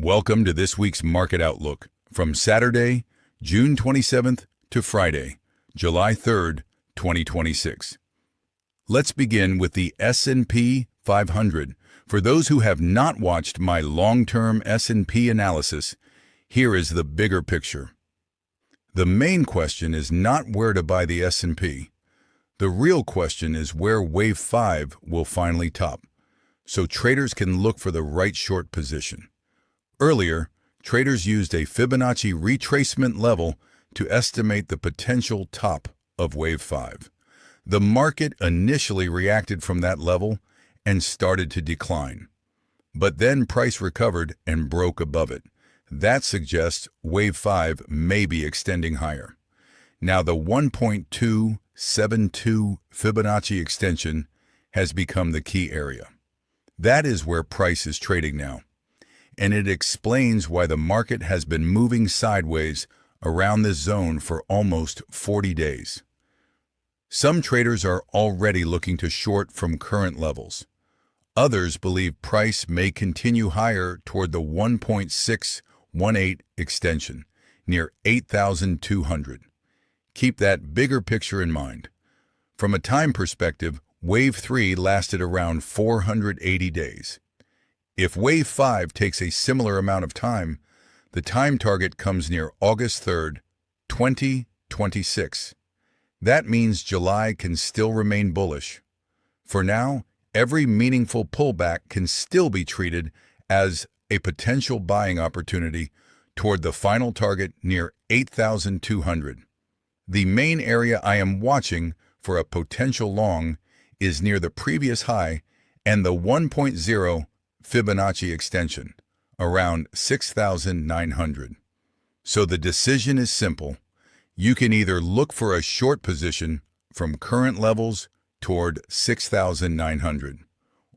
Welcome to this week's Market Outlook from Saturday, June 27th to Friday, July 3rd, 2026. Let's begin with the S&P 500. For those who have not watched my long-term S&P analysis, here is the bigger picture. The main question is not where to buy the S&P. The real question is where Wave 5 will finally top, so traders can look for the right short position. Earlier, traders used a Fibonacci retracement level to estimate the potential top of Wave 5. The market initially reacted from that level and started to decline. But then price recovered and broke above it. That suggests Wave 5 may be extending higher. Now the 1.272 Fibonacci extension has become the key area. That is where price is trading now, and it explains why the market has been moving sideways around this zone for almost 40 days. Some traders are already looking to short from current levels. Others believe price may continue higher toward the 1.618 extension, near 8,200. Keep that bigger picture in mind. From a time perspective, Wave 3 lasted around 480 days. If Wave 5 takes a similar amount of time, the time target comes near August 3rd, 2026. That means July can still remain bullish. For now, every meaningful pullback can still be treated as a potential buying opportunity toward the final target near 8,200. The main area I am watching for a potential long is near the previous high and the 1.0 Fibonacci extension, around 6,900. So the decision is simple. You can either look for a short position from current levels toward 6,900,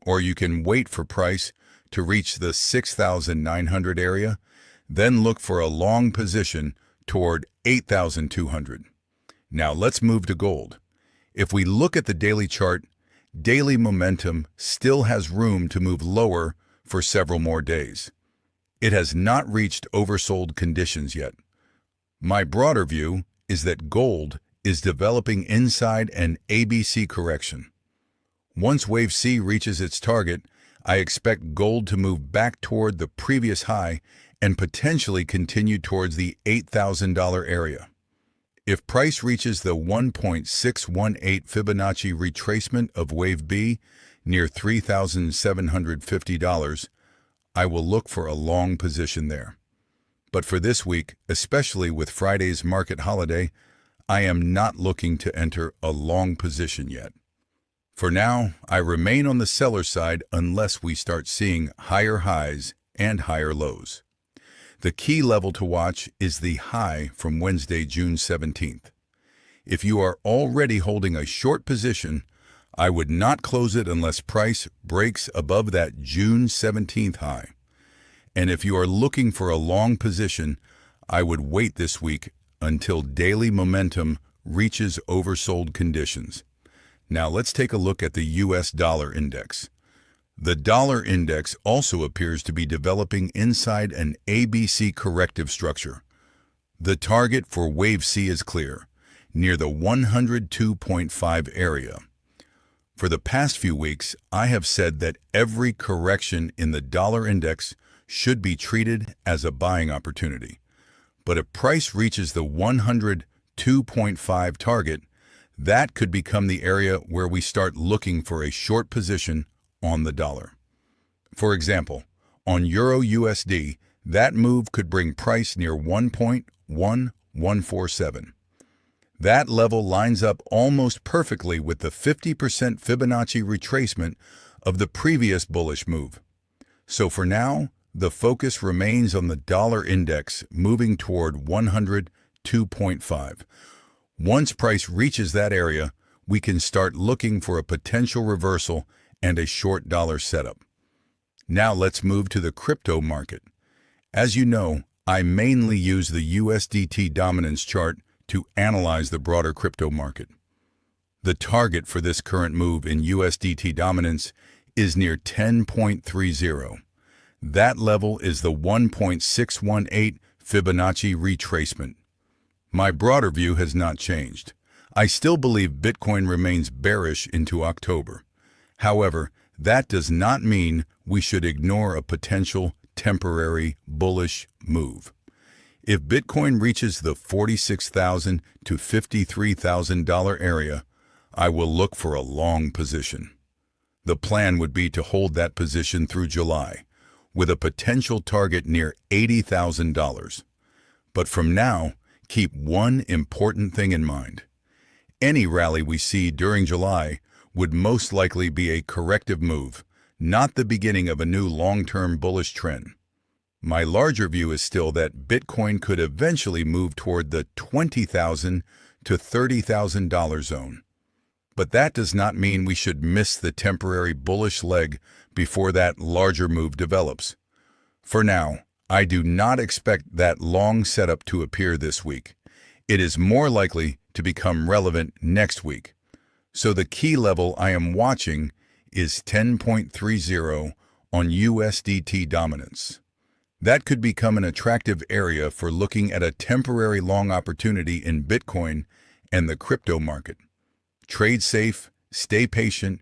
or you can wait for price to reach the 6,900 area, then look for a long position toward 8,200. Now let's move to gold. If we look at the daily chart, daily momentum still has room to move lower for several more days. It has not reached oversold conditions yet. My broader view is that gold is developing inside an ABC correction. Once Wave C reaches its target, I expect gold to move back toward the previous high and potentially continue towards the $8,000 area. If price reaches the 1.618 Fibonacci retracement of Wave B near $3,750, I will look for a long position there. But for this week, especially with Friday's market holiday, I am not looking to enter a long position yet. For now, I remain on the seller side unless we start seeing higher highs and higher lows. The key level to watch is the high from Wednesday, June 17th. If you are already holding a short position, I would not close it unless price breaks above that June 17th high. And if you are looking for a long position, I would wait this week until daily momentum reaches oversold conditions. Now let's take a look at the US dollar index. The dollar index also appears to be developing inside an ABC corrective structure. The target for Wave C is clear, near the 102.5 area. For the past few weeks, I have said that every correction in the dollar index should be treated as a buying opportunity. But if price reaches the 102.5 target, that could become the area where we start looking for a short position on the dollar. For example, on Euro USD, that move could bring price near 1.1147. That level lines up almost perfectly with the 50% Fibonacci retracement of the previous bullish move. So for now, the focus remains on the dollar index moving toward 102.5. Once price reaches that area, we can start looking for a potential reversal and a short dollar setup. Now let's move to the crypto market. As you know, I mainly use the USDT dominance chart to analyze the broader crypto market. The target for this current move in USDT dominance is near 10.30. That level is the 1.618 Fibonacci retracement. My broader view has not changed. I still believe Bitcoin remains bearish into October. However, that does not mean we should ignore a potential temporary bullish move. If Bitcoin reaches the $46,000 to $53,000 area, I will look for a long position. The plan would be to hold that position through July, with a potential target near $80,000. But from now, keep one important thing in mind. Any rally we see during July would most likely be a corrective move, not the beginning of a new long-term bullish trend. My larger view is still that Bitcoin could eventually move toward the $20,000 to $30,000 zone. But that does not mean we should miss the temporary bullish leg before that larger move develops. For now, I do not expect that long setup to appear this week. It is more likely to become relevant next week. So the key level I am watching is 10.30 on USDT dominance. That could become an attractive area for looking at a temporary long opportunity in Bitcoin and the crypto market. Trade safe, stay patient,